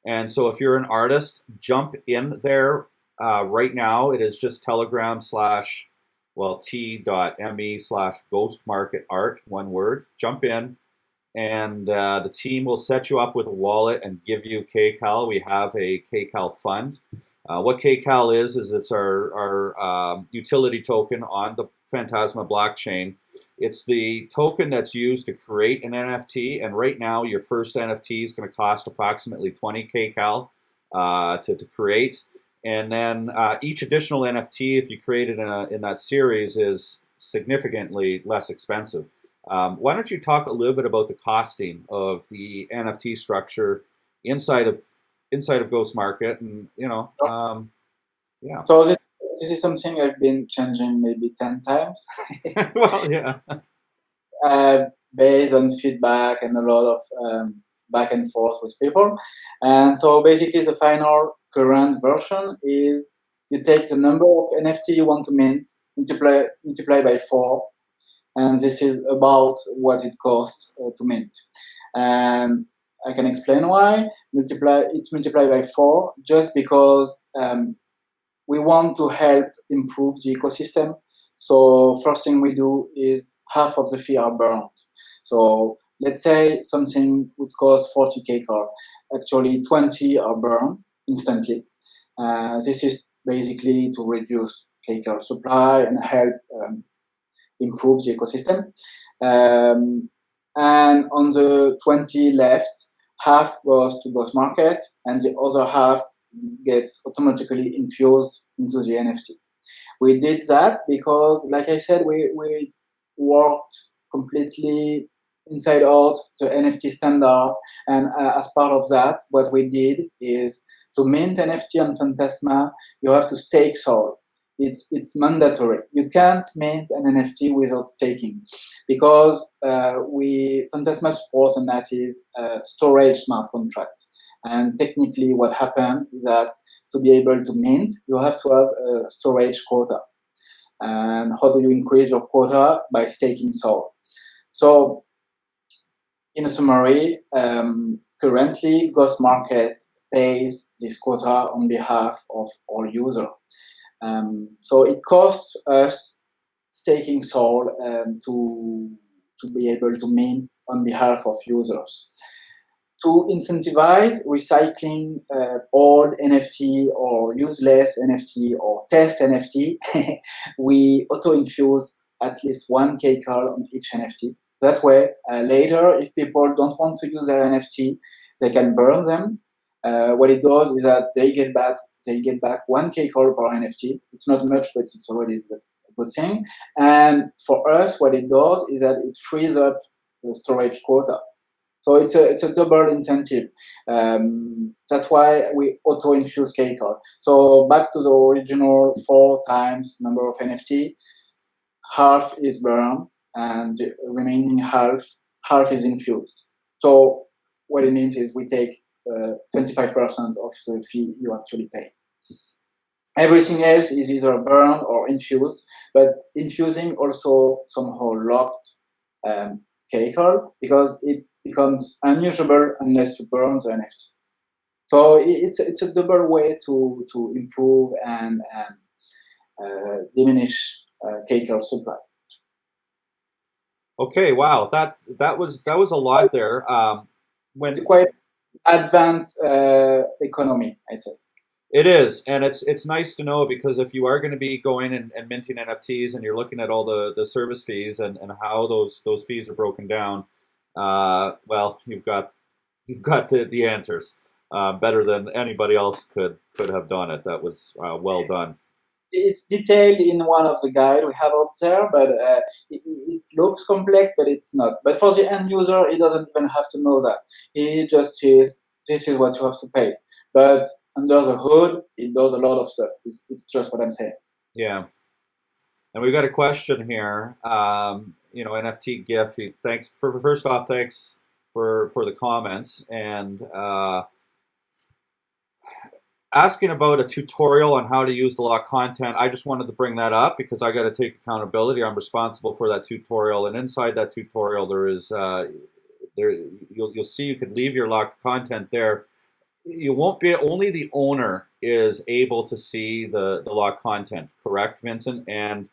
And so if you're an artist, jump in there right now. It is just telegram t.me/GhostMarketArt, one word. Jump in, and the team will set you up with a wallet and give you KCal. We have a KCal fund. What KCal is it's our utility token on the Phantasma blockchain. It's the token that's used to create an NFT, and right now your first NFT is going to cost approximately 20 KCal to create. And then each additional NFT, if you create it in that series, is significantly less expensive. Why don't you talk a little bit about the costing of the NFT structure inside of GhostMarket, and you know, yeah. So this is something I've been changing maybe 10 times. Well, yeah. Based on feedback and a lot of back and forth with people. And so basically the final current version is you take the number of NFT you want to mint, multiply by 4, and this is about what it costs to mint. And I can explain why. It's multiplied by 4 just because we want to help improve the ecosystem. So first thing we do is half of the fee are burned. So let's say something would cost 40 KCal. Actually, 20 are burned instantly. This is basically to reduce KCal supply and help improve the ecosystem. And on the 20 left, half goes to GhostMarket, and the other half gets automatically infused into the NFT. We did that because, like I said, we worked completely inside out the NFT standard, and as part of that, what we did is to mint NFT on Phantasma, you have to stake Sol. It's mandatory. You can't mint an NFT without staking, because Phantasma support a native storage smart contract. And technically what happened is that to be able to mint, you have to have a storage quota. And how do you increase your quota? By staking Sol. So in a summary, currently GhostMarket pays this quota on behalf of all users. So it costs us staking Sol to be able to mint on behalf of users. to incentivize recycling old NFT or useless NFT or test NFT, we auto-infuse at least 1K call on each NFT. That way, later, if people don't want to use their NFT, they can burn them. What it does is that they get back 1K call per NFT. It's not much, but it's already a good thing. And for us, what it does is that it frees up the storage quota. So it's a double incentive. That's why we auto-infuse K-card. So back to the original 4 times number of NFT, half is burned and the remaining half is infused. So what it means is we take 25% of the fee you actually pay. Everything else is either burned or infused, but infusing also somehow locked K-card because it becomes unusable unless you burn the NFT. So it's a double way to improve and diminish K-card supply. Okay, wow, that was a lot there. It's quite advanced economy, I'd say. It is, and it's nice to know, because if you are going to be going and minting NFTs and you're looking at all the service fees and how those fees are broken down, well, you've got the answers better than anybody else could have done it. That was well done. It's detailed in one of the guides we have out there, but it looks complex, but it's not. But for the end user, he doesn't even have to know that. He just sees this is what you have to pay. But under the hood, it does a lot of stuff. It's just what I'm saying. Yeah. And we've got a question here. NFT gift. Thanks for first off, thanks for the comments, and asking about a tutorial on how to use the locked content. I just wanted to bring that up because I got to take accountability. I'm responsible for that tutorial, and inside that tutorial there is you'll see you could leave your locked content there. You won't be, only the owner is able to see the locked content, correct, Vincent? And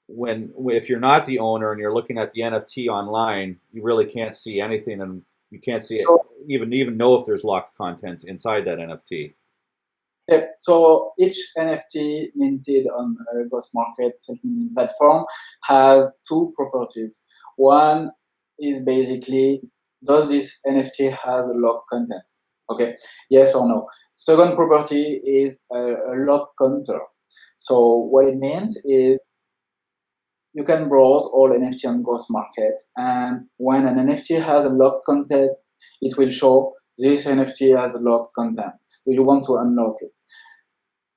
if you're not the owner and you're looking at the NFT online, you really can't see anything, and you can't see it, even know if there's locked content inside that NFT. Yeah, so each NFT minted on a GhostMarket self-minting platform has 2 properties. One is basically, does this NFT has a locked content? Okay, yes or no. Second property is a lock counter. So what it means is you can browse all NFT on GhostMarket, and when an NFT has a locked content, it will show this NFT has a locked content. Do you want to unlock it?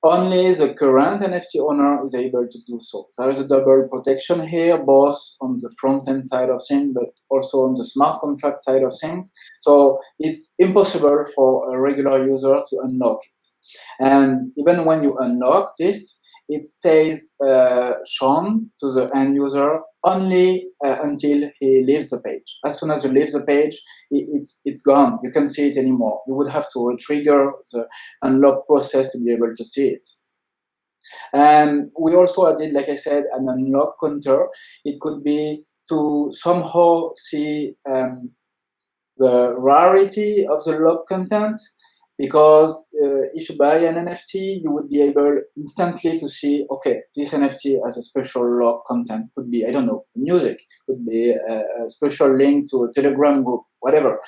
Only the current NFT owner is able to do so. There is a double protection here, both on the front-end side of things, but also on the smart contract side of things. So it's impossible for a regular user to unlock it. And even when you unlock this, it stays shown to the end user only until he leaves the page. As soon as you leave the page, it's gone. You can't see it anymore. You would have to trigger the unlock process to be able to see it. And we also added, like I said, an unlock counter. It could be to somehow see the rarity of the lock content, because if you buy an NFT, you would be able instantly to see, okay, this NFT has a special lock content. Could be, I don't know, music, could be a special link to a Telegram group, whatever.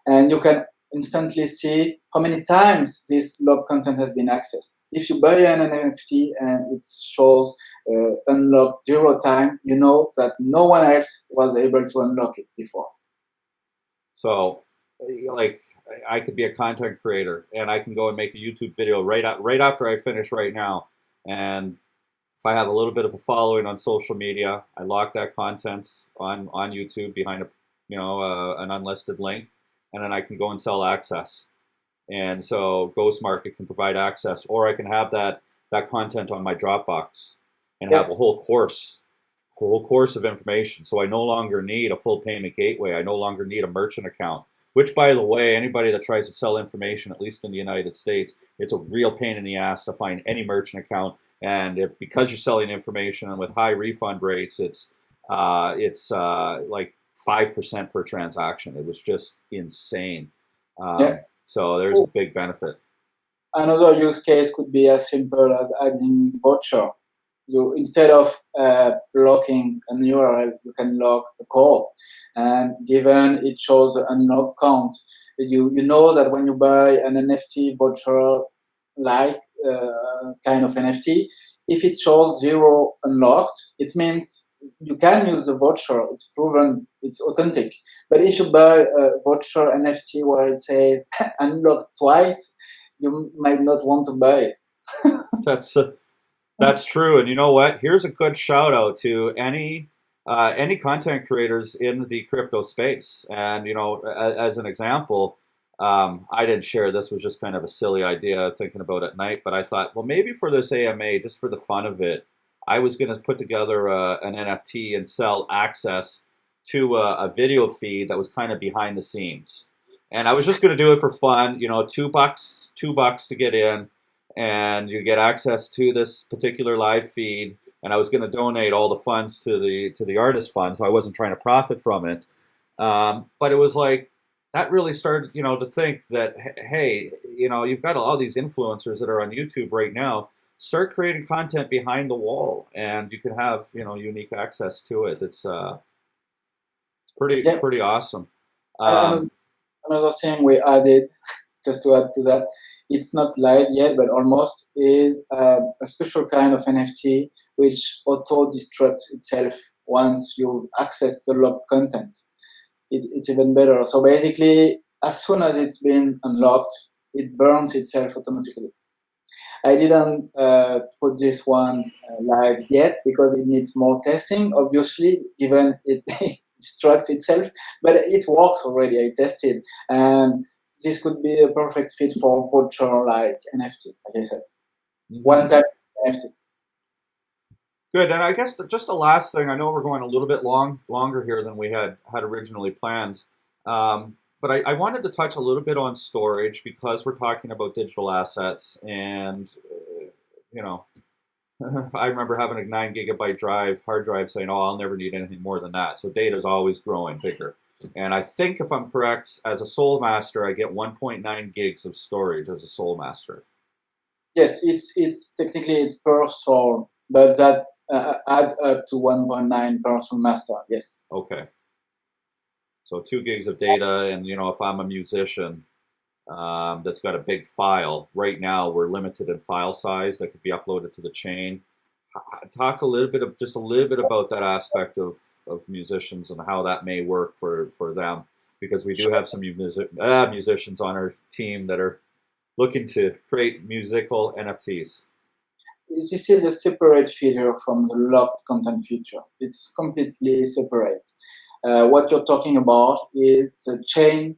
And you can instantly see how many times this lock content has been accessed. If you buy an NFT and it shows unlocked 0 times, you know that no one else was able to unlock it before. So, like, I could be a content creator and I can go and make a YouTube video right after I finish right now. And if I have a little bit of a following on social media, I lock that content on YouTube behind an unlisted link, and then I can go and sell access. And so GhostMarket can provide access, or I can have that content on my Dropbox and have a whole course of information. So I no longer need a full payment gateway. I no longer need a merchant account. Which, by the way, anybody that tries to sell information, at least in the United States, it's a real pain in the ass to find any merchant account. And because you're selling information and with high refund rates, it's like 5% per transaction. It was just insane. Yeah. So there's a big benefit. Another use case could be as simple as adding voucher. You, instead of blocking an URL, you can lock the code. And given it shows an unlocked count, you know that when you buy an NFT voucher like kind of NFT, if it shows 0 unlocked, it means you can use the voucher. It's proven, it's authentic. But if you buy a voucher NFT where it says unlocked twice, you might not want to buy it. That's true. And you know what? Here's a good shout out to any content creators in the crypto space. And as an example, I didn't share this. Was just kind of a silly idea thinking about it at night. But I thought, well, maybe for this AMA, just for the fun of it, I was going to put together an NFT and sell access to a video feed that was kind of behind the scenes. And I was just going to do it for fun. $2 to get in, and you get access to this particular live feed. And I was going to donate all the funds to the artist fund, so I wasn't trying to profit from it. But it was like that really started, to think that hey, you've got all these influencers that are on YouTube right now. Start creating content behind the wall, and you can have unique access to it. It's pretty awesome. Another thing we added, just to add to that, it's not live yet, but almost, is a special kind of NFT which auto-destructs itself once you access the locked content. It's even better. So basically, as soon as it's been unlocked, it burns itself automatically. I didn't put this one live yet because it needs more testing, obviously, given it destructs itself, but it works already. I tested, and this could be a perfect fit for voucher like NFT, like I said. One type of NFT. Good, and I guess just the last thing, I know we're going a little bit longer here than we had originally planned, but I wanted to touch a little bit on storage because we're talking about digital assets, and I remember having a 9 gigabyte hard drive saying, oh, I'll never need anything more than that. So data is always growing bigger. And I think if I'm correct, as a Soul Master, I get 1.9 gigs of storage as a Soul Master. Yes, it's technically it's per soul, but that adds up to 1.9 per Soul Master. Yes. Okay. So 2 gigs of data, and if I'm a musician that's got a big file, right now we're limited in file size that could be uploaded to the chain. Talk a little bit about that aspect of musicians and how that may work for them, because we do have some musicians on our team that are looking to create musical NFTs. This is a separate feature from the locked content feature. It's completely separate. What you're talking about is the chain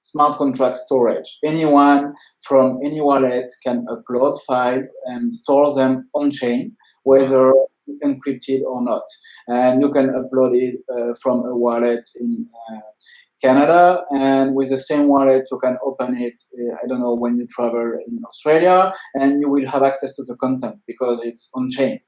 smart contract storage. Anyone from any wallet can upload files and store them on chain, whether encrypted or not. And you can upload it from a wallet in Canada, and with the same wallet you can open it, I don't know, when you travel in Australia, and you will have access to the content because it's on chain.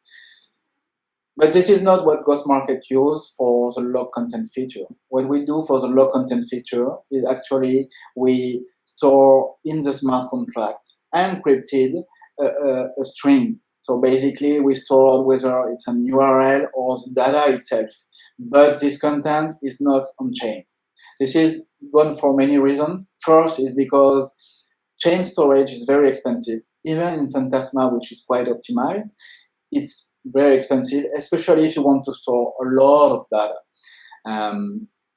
But this is not what GhostMarket use for the log content feature. What we do for the log content feature is actually we store in the smart contract encrypted a string. So basically we store whether it's an URL or the data itself, but this content is not on chain. This is gone for many reasons. First is because chain storage is very expensive. Even in Phantasma, which is quite optimized, it's very expensive, especially if you want to store a lot of data.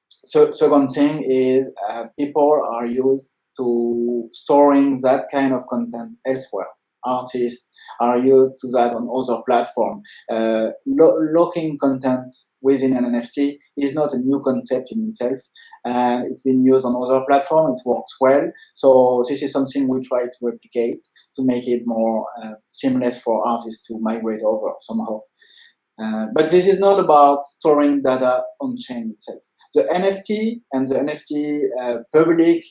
So second thing is people are used to storing that kind of content elsewhere. Artists are used to that on other platforms. Locking content within an NFT is not a new concept in itself, and it's been used on other platforms. It works well. So this is something we try to replicate to make it more seamless for artists to migrate over somehow. But this is not about storing data on chain itself. The NFT and the NFT public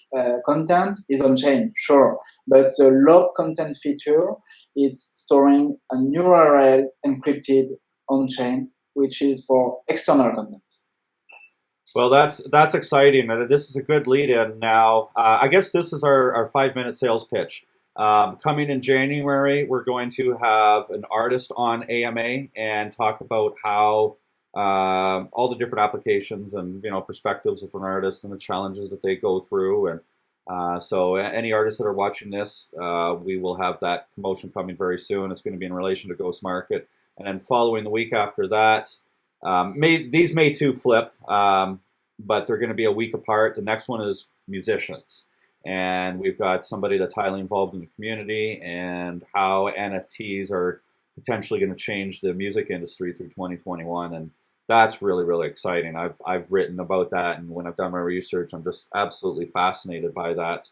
content is on chain, sure, but the log content feature is storing an URL encrypted on chain, which is for external content. Well, that's exciting, and this is a good lead-in. Now, I guess this is our 5-minute sales pitch. Coming in January, we're going to have an artist on AMA and talk about how all the different applications and perspectives of an artist and the challenges that they go through. And so, any artists that are watching this, we will have that promotion coming very soon. It's going to be in relation to GhostMarket, and then following the week after that. These may too flip, but they're going to be a week apart. The next one is musicians. And we've got somebody that's highly involved in the community and how NFTs are potentially going to change the music industry through 2021. And that's really, really exciting. I've written about that, and when I've done my research, I'm just absolutely fascinated by that.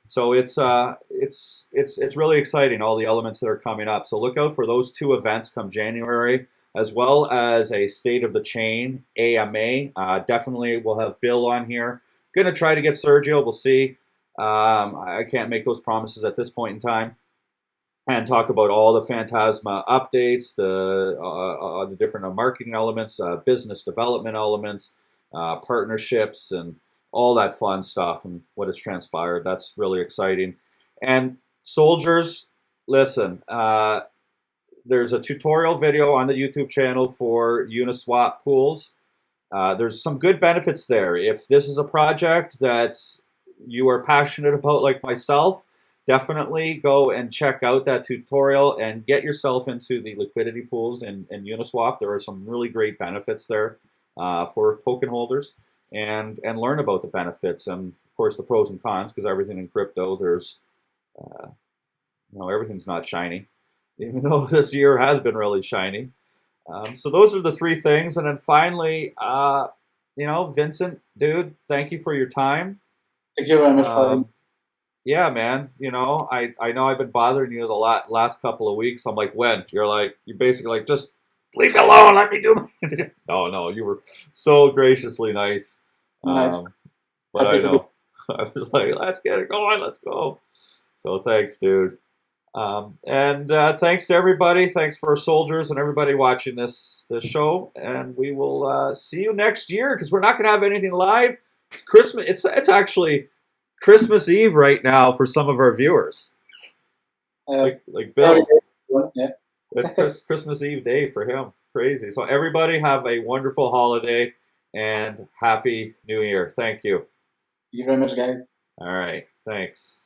So it's really exciting, all the elements that are coming up. So look out for those 2 events come January, as well as a State of the Chain AMA. Definitely we'll have Bill on here. Going to try to get Sergio. We'll see. I can't make those promises at this point in time. And talk about all the Phantasma updates, the different marketing elements, business development elements, partnerships, and all that fun stuff and what has transpired. That's really exciting. And soldiers, listen, there's a tutorial video on the YouTube channel for Uniswap pools. There's some good benefits there. If this is a project that you are passionate about like myself, definitely go and check out that tutorial and get yourself into the liquidity pools in Uniswap. There are some really great benefits there for token holders, and learn about the benefits and of course the pros and cons, because everything in crypto, there's everything's not shiny, even though this year has been really shiny. So those are the 3 things. And then finally, Vincent, dude, thank you for your time. Thank you very much for having me. Yeah, man. I know I've been bothering you the last couple of weeks. I'm like, when? You're basically like, just leave me alone. Let me do my... No, you were so graciously nice. Nice. But I know. I was like, let's get it going. Let's go. So thanks, dude. And thanks to everybody. Thanks for our soldiers and everybody watching this show. And we will see you next year, because we're not going to have anything live. It's Christmas. It's actually Christmas Eve right now for some of our viewers. Like Bill. Yeah. It's Christmas Eve day for him. Crazy. So everybody have a wonderful holiday and Happy New Year. Thank you. Thank you very much, guys. All right. Thanks.